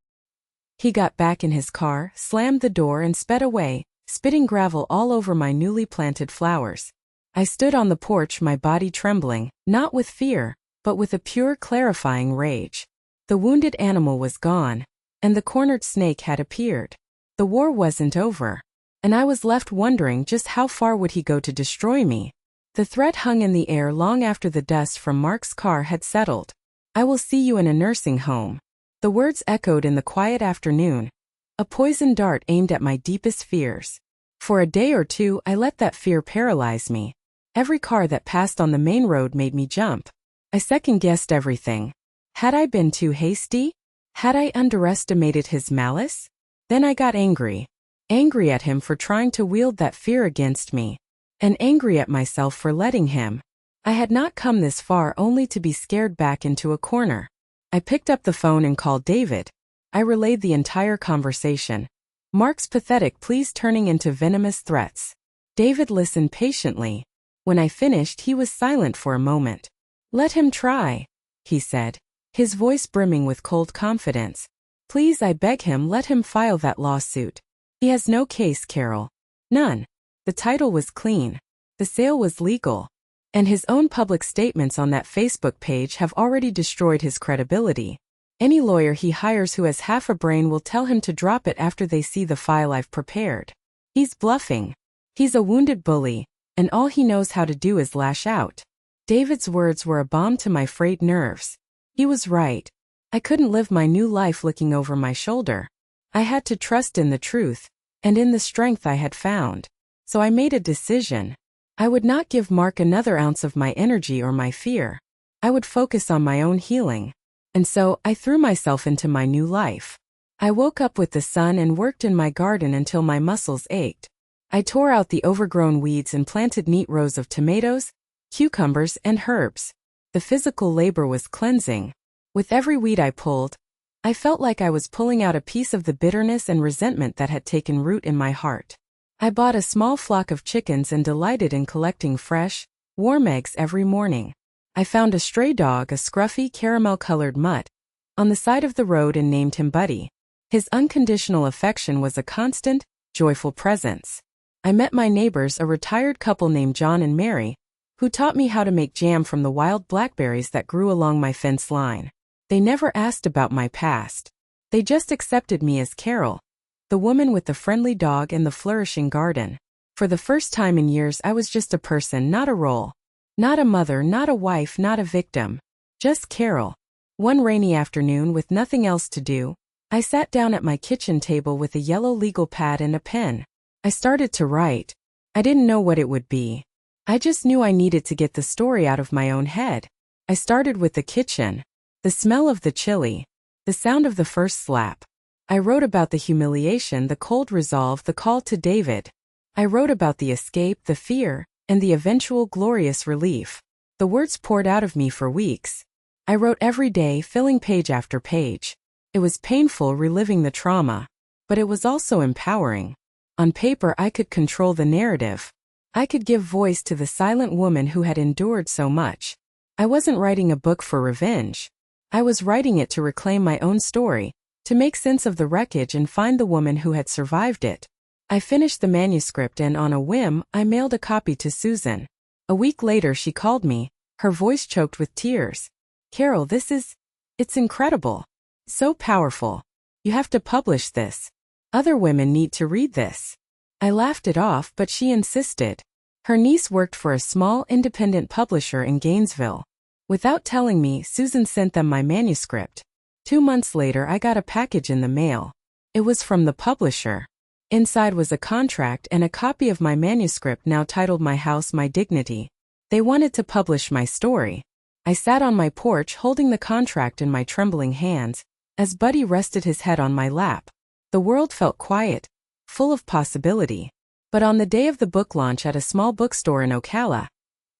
He got back in his car, slammed the door and sped away, spitting gravel all over my newly planted flowers. I stood on the porch, my body trembling, not with fear, but with a pure clarifying rage. The wounded animal was gone, and the cornered snake had appeared. The war wasn't over, and I was left wondering just how far would he go to destroy me. The threat hung in the air long after the dust from Mark's car had settled. I will see you in a nursing home. The words echoed in the quiet afternoon, a poisoned dart aimed at my deepest fears. For a day or two I let that fear paralyze me. Every car that passed on the main road made me jump. I second-guessed everything. Had I been too hasty? Had I underestimated his malice? Then I got angry. Angry at him for trying to wield that fear against me. And angry at myself for letting him. I had not come this far only to be scared back into a corner. I picked up the phone and called David. I relayed the entire conversation. Mark's pathetic pleas turning into venomous threats. David listened patiently. When I finished, he was silent for a moment. Let him try, he said, his voice brimming with cold confidence. Please, I beg him, let him file that lawsuit. He has no case, Carol. None. The title was clean. The sale was legal. And his own public statements on that Facebook page have already destroyed his credibility. Any lawyer he hires who has half a brain will tell him to drop it after they see the file I've prepared. He's bluffing. He's a wounded bully, and all he knows how to do is lash out. David's words were a balm to my frayed nerves. He was right. I couldn't live my new life looking over my shoulder. I had to trust in the truth, and in the strength I had found. So I made a decision. I would not give Mark another ounce of my energy or my fear. I would focus on my own healing. And so I threw myself into my new life. I woke up with the sun and worked in my garden until my muscles ached. I tore out the overgrown weeds and planted neat rows of tomatoes, cucumbers, and herbs. The physical labor was cleansing. With every weed I pulled, I felt like I was pulling out a piece of the bitterness and resentment that had taken root in my heart. I bought a small flock of chickens and delighted in collecting fresh, warm eggs every morning. I found a stray dog, a scruffy caramel-colored mutt, on the side of the road and named him Buddy. His unconditional affection was a constant, joyful presence. I met my neighbors, a retired couple named John and Mary, who taught me how to make jam from the wild blackberries that grew along my fence line. They never asked about my past. They just accepted me as Carol, the woman with the friendly dog and the flourishing garden. For the first time in years, I was just a person, not a role. Not a mother, not a wife, not a victim. Just Carol. One rainy afternoon, with nothing else to do, I sat down at my kitchen table with a yellow legal pad and a pen. I started to write. I didn't know what it would be. I just knew I needed to get the story out of my own head. I started with the kitchen. The smell of the chili. The sound of the first slap. I wrote about the humiliation, the cold resolve, the call to David. I wrote about the escape, the fear, and the eventual glorious relief. The words poured out of me for weeks. I wrote every day, filling page after page. It was painful reliving the trauma, but it was also empowering. On paper, I could control the narrative. I could give voice to the silent woman who had endured so much. I wasn't writing a book for revenge. I was writing it to reclaim my own story, to make sense of the wreckage and find the woman who had survived it. I finished the manuscript and, on a whim, I mailed a copy to Susan. A week later, she called me, her voice choked with tears. "Carol, it's incredible. So powerful. You have to publish this. Other women need to read this." I laughed it off, but she insisted. Her niece worked for a small independent publisher in Gainesville. Without telling me, Susan sent them my manuscript. 2 months later, I got a package in the mail. It was from the publisher. Inside was a contract and a copy of my manuscript, now titled My House, My Dignity. They wanted to publish my story. I sat on my porch holding the contract in my trembling hands, as Buddy rested his head on my lap. The world felt quiet, full of possibility. But on the day of the book launch at a small bookstore in Ocala,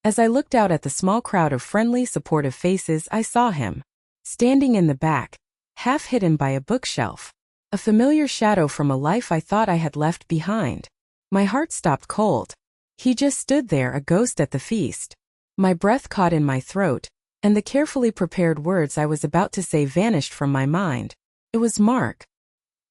as I looked out at the small crowd of friendly, supportive faces, I saw him, standing in the back, half hidden by a bookshelf. A familiar shadow from a life I thought I had left behind. My heart stopped cold. He just stood there, a ghost at the feast. My breath caught in my throat, and the carefully prepared words I was about to say vanished from my mind. It was Mark.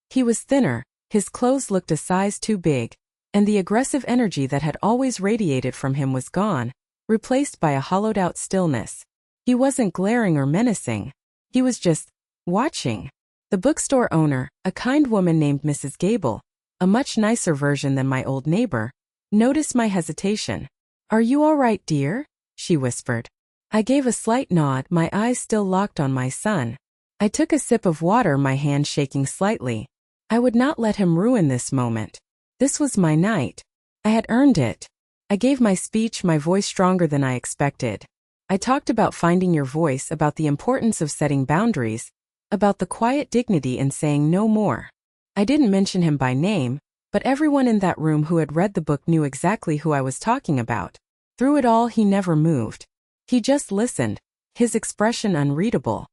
He was thinner, his clothes looked a size too big, and the aggressive energy that had always radiated from him was gone, replaced by a hollowed-out stillness. He wasn't glaring or menacing. He was just watching. The bookstore owner, a kind woman named Mrs. Gable, a much nicer version than my old neighbor, noticed my hesitation. "Are you all right, dear?" she whispered. I gave a slight nod, my eyes still locked on my son. I took a sip of water, my hand shaking slightly. I would not let him ruin this moment. This was my night. I had earned it. I gave my speech, my voice stronger than I expected. I talked about finding your voice, about the importance of setting boundaries, about the quiet dignity in saying no more. I didn't mention him by name, but everyone in that room who had read the book knew exactly who I was talking about. Through it all, he never moved. He just listened, his expression unreadable.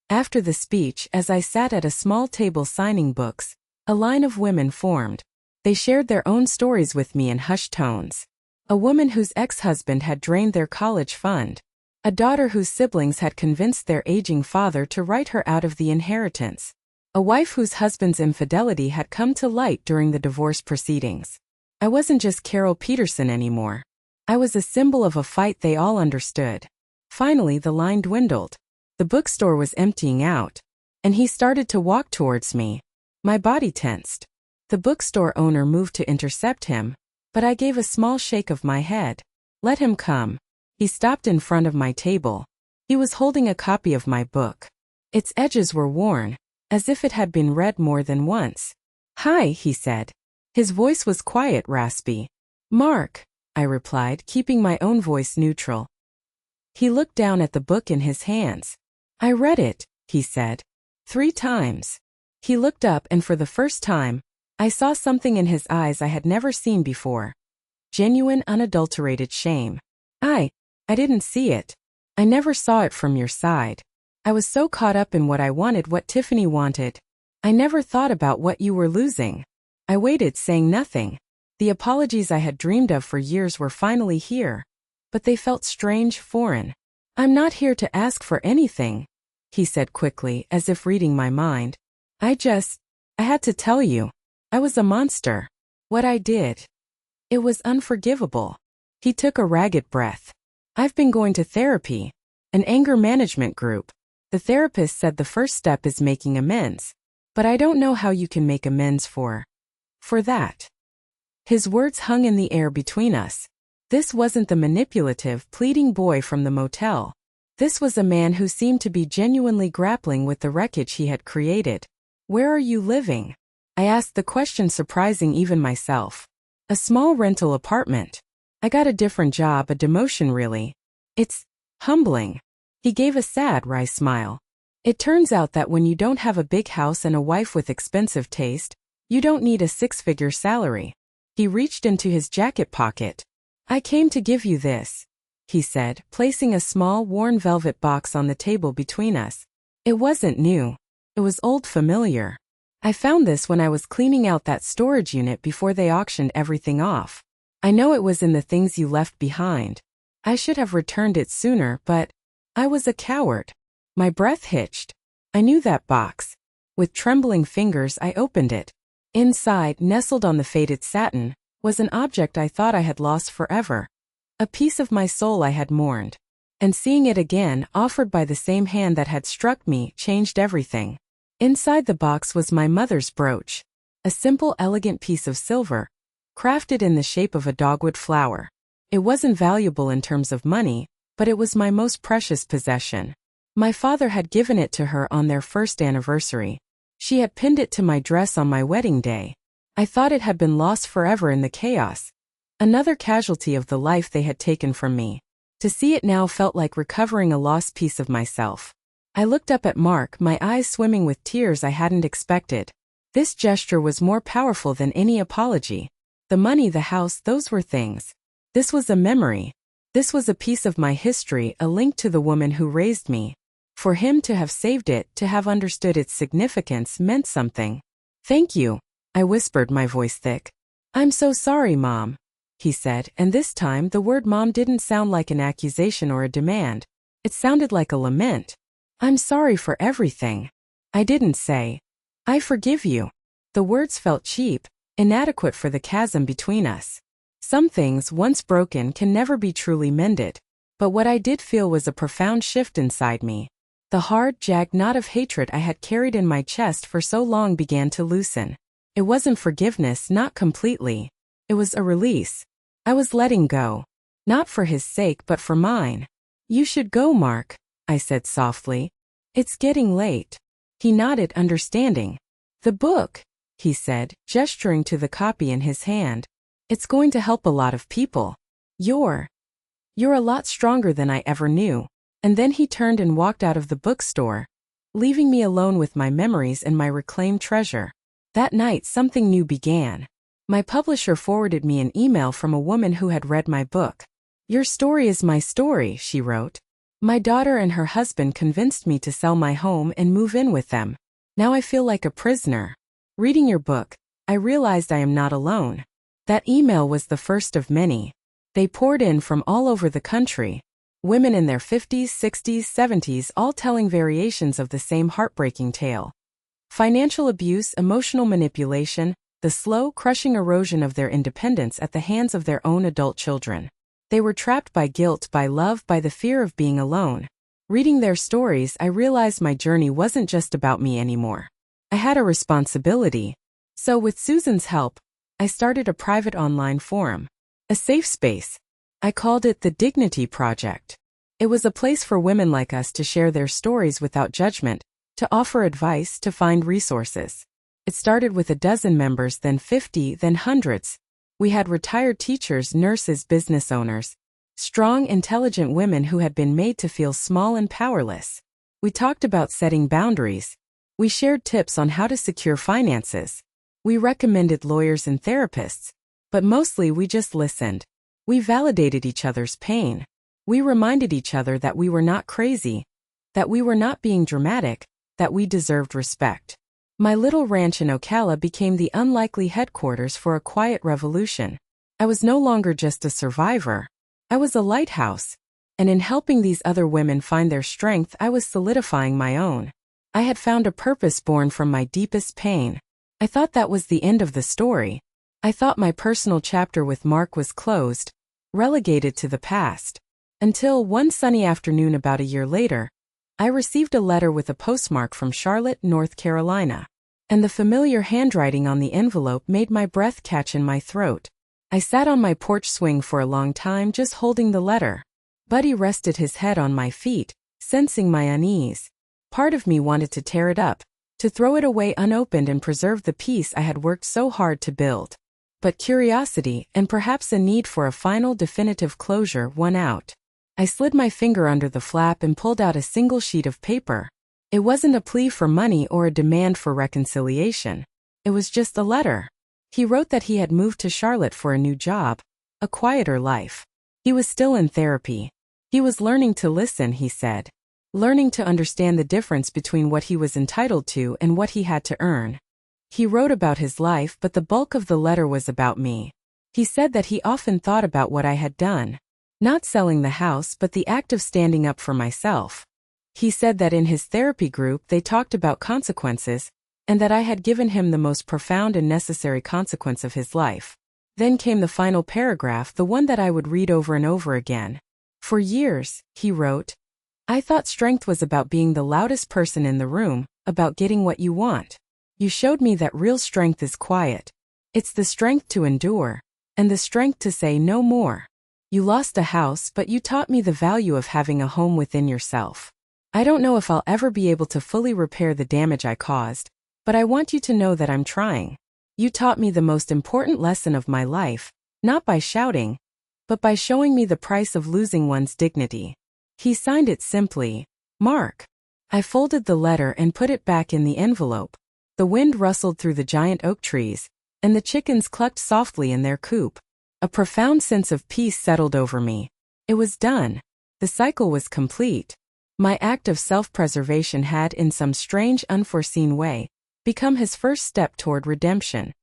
After the speech, as I sat at a small table signing books, a line of women formed. They shared their own stories with me in hushed tones. A woman whose ex-husband had drained their college fund. A daughter whose siblings had convinced their aging father to write her out of the inheritance. A wife whose husband's infidelity had come to light during the divorce proceedings. I wasn't just Carol Peterson anymore. I was a symbol of a fight they all understood. Finally, the line dwindled. The bookstore was emptying out, and he started to walk towards me. My body tensed. The bookstore owner moved to intercept him, but I gave a small shake of my head. Let him come. He stopped in front of my table. He was holding a copy of my book. Its edges were worn, as if it had been read more than once. "Hi," he said. His voice was quiet, raspy. "Mark," I replied, keeping my own voice neutral. He looked down at the book in his hands. "I read it," he said. 3 times. He looked up, and for the first time, I saw something in his eyes I had never seen before. Genuine, unadulterated shame. I didn't see it. I never saw it from your side. I was so caught up in what I wanted, what Tiffany wanted. I never thought about what you were losing. I waited, saying nothing. The apologies I had dreamed of for years were finally here. But they felt strange, foreign. I'm not here to ask for anything, he said quickly, as if reading my mind. I had to tell you. I was a monster. What I did. It was unforgivable. He took a ragged breath. I've been going to therapy. An anger management group. The therapist said the first step is making amends. But I don't know how you can make amends for that. His words hung in the air between us. This wasn't the manipulative, pleading boy from the motel. This was a man who seemed to be genuinely grappling with the wreckage he had created. Where are you living? I asked the question, surprising even myself. A small rental apartment. I got a different job, a demotion really. It's humbling. He gave a sad, wry smile. It turns out that when you don't have a big house and a wife with expensive taste, you don't need a six-figure salary. He reached into his jacket pocket. I came to give you this, he said, placing a small, worn velvet box on the table between us. It wasn't new. It was old familiar. I found this when I was cleaning out that storage unit before they auctioned everything off. I know it was in the things you left behind. I should have returned it sooner, but I was a coward. My breath hitched. I knew that box. With trembling fingers, I opened it. Inside, nestled on the faded satin, was an object I thought I had lost forever. A piece of my soul I had mourned. And seeing it again, offered by the same hand that had struck me, changed everything. Inside the box was my mother's brooch. A simple, elegant piece of silver, crafted in the shape of a dogwood flower. It wasn't valuable in terms of money, but it was my most precious possession. My father had given it to her on their first anniversary. She had pinned it to my dress on my wedding day. I thought it had been lost forever in the chaos. Another casualty of the life they had taken from me. To see it now felt like recovering a lost piece of myself. I looked up at Mark, my eyes swimming with tears I hadn't expected. This gesture was more powerful than any apology. The money, the house, those were things. This was a memory. This was a piece of my history, a link to the woman who raised me. For him to have saved it, to have understood its significance, meant something. Thank you, I whispered, my voice thick. I'm so sorry, Mom, he said, and this time the word Mom didn't sound like an accusation or a demand. It sounded like a lament. I'm sorry for everything. I didn't say, I forgive you. The words felt cheap, inadequate for the chasm between us. Some things, once broken, can never be truly mended. But what I did feel was a profound shift inside me. The hard, jagged knot of hatred I had carried in my chest for so long began to loosen. It wasn't forgiveness, not completely. It was a release. I was letting go. Not for his sake, but for mine. You should go, Mark, I said softly. It's getting late. He nodded, understanding. The book, he said, gesturing to the copy in his hand. It's going to help a lot of people. You're a lot stronger than I ever knew. And then he turned and walked out of the bookstore, leaving me alone with my memories and my reclaimed treasure. That night, something new began. My publisher forwarded me an email from a woman who had read my book. Your story is my story, she wrote. My daughter and her husband convinced me to sell my home and move in with them. Now I feel like a prisoner. Reading your book, I realized I am not alone. That email was the first of many. They poured in from all over the country. Women in their 50s, 60s, 70s, all telling variations of the same heartbreaking tale. Financial abuse, emotional manipulation, the slow, crushing erosion of their independence at the hands of their own adult children. They were trapped by guilt, by love, by the fear of being alone. Reading their stories, I realized my journey wasn't just about me anymore. I had a responsibility. So with Susan's help, I started a private online forum. A safe space. I called it the Dignity Project. It was a place for women like us to share their stories without judgment, to offer advice, to find resources. It started with a dozen members, then 50, then hundreds. We had retired teachers, nurses, business owners. Strong, intelligent women who had been made to feel small and powerless. We talked about setting boundaries. We shared tips on how to secure finances. We recommended lawyers and therapists. But mostly we just listened. We validated each other's pain. We reminded each other that we were not crazy, that we were not being dramatic, that we deserved respect. My little ranch in Ocala became the unlikely headquarters for a quiet revolution. I was no longer just a survivor. I was a lighthouse. And in helping these other women find their strength, I was solidifying my own. I had found a purpose born from my deepest pain. I thought that was the end of the story. I thought my personal chapter with Mark was closed, relegated to the past. Until one sunny afternoon about a year later, I received a letter with a postmark from Charlotte, North Carolina. And the familiar handwriting on the envelope made my breath catch in my throat. I sat on my porch swing for a long time just holding the letter. Buddy rested his head on my feet, sensing my unease. Part of me wanted to tear it up, to throw it away unopened and preserve the peace I had worked so hard to build. But curiosity, and perhaps a need for a final definitive closure, won out. I slid my finger under the flap and pulled out a single sheet of paper. It wasn't a plea for money or a demand for reconciliation. It was just a letter. He wrote that he had moved to Charlotte for a new job, a quieter life. He was still in therapy. He was learning to listen, he said. Learning to understand the difference between what he was entitled to and what he had to earn. He wrote about his life, but the bulk of the letter was about me. He said that he often thought about what I had done. Not selling the house, but the act of standing up for myself. He said that in his therapy group they talked about consequences, and that I had given him the most profound and necessary consequence of his life. Then came the final paragraph, the one that I would read over and over again. For years, he wrote, I thought strength was about being the loudest person in the room, about getting what you want. You showed me that real strength is quiet. It's the strength to endure, and the strength to say no more. You lost a house, but you taught me the value of having a home within yourself. I don't know if I'll ever be able to fully repair the damage I caused, but I want you to know that I'm trying. You taught me the most important lesson of my life, not by shouting, but by showing me the price of losing one's dignity. He signed it simply, Mark. I folded the letter and put it back in the envelope. The wind rustled through the giant oak trees, and the chickens clucked softly in their coop. A profound sense of peace settled over me. It was done. The cycle was complete. My act of self-preservation had, in some strange, unforeseen way, become his first step toward redemption.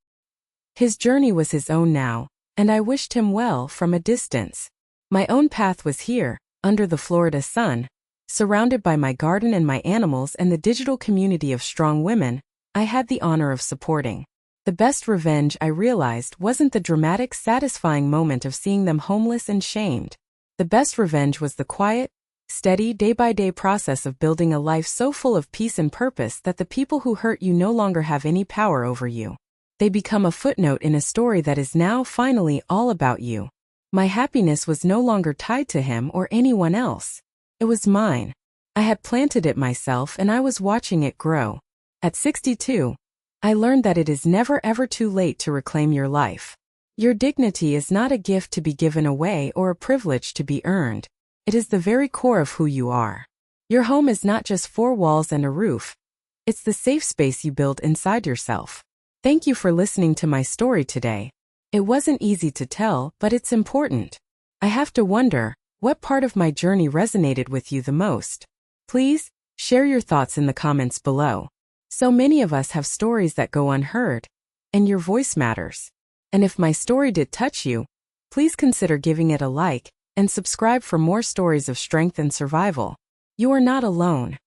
His journey was his own now, and I wished him well from a distance. My own path was here, under the Florida sun, surrounded by my garden and my animals and the digital community of strong women I had the honor of supporting. The best revenge, I realized, wasn't the dramatic, satisfying moment of seeing them homeless and shamed. The best revenge was the quiet, steady, day-by-day process of building a life so full of peace and purpose that the people who hurt you no longer have any power over you. They become a footnote in a story that is now finally all about you. My happiness was no longer tied to him or anyone else. It was mine. I had planted it myself and I was watching it grow. At 62, I learned that it is never ever too late to reclaim your life. Your dignity is not a gift to be given away or a privilege to be earned. It is the very core of who you are. Your home is not just four walls and a roof. It's the safe space you build inside yourself. Thank you for listening to my story today. It wasn't easy to tell, but it's important. I have to wonder, what part of my journey resonated with you the most? Please, share your thoughts in the comments below. So many of us have stories that go unheard, and your voice matters. And if my story did touch you, please consider giving it a like and subscribe for more stories of strength and survival. You are not alone.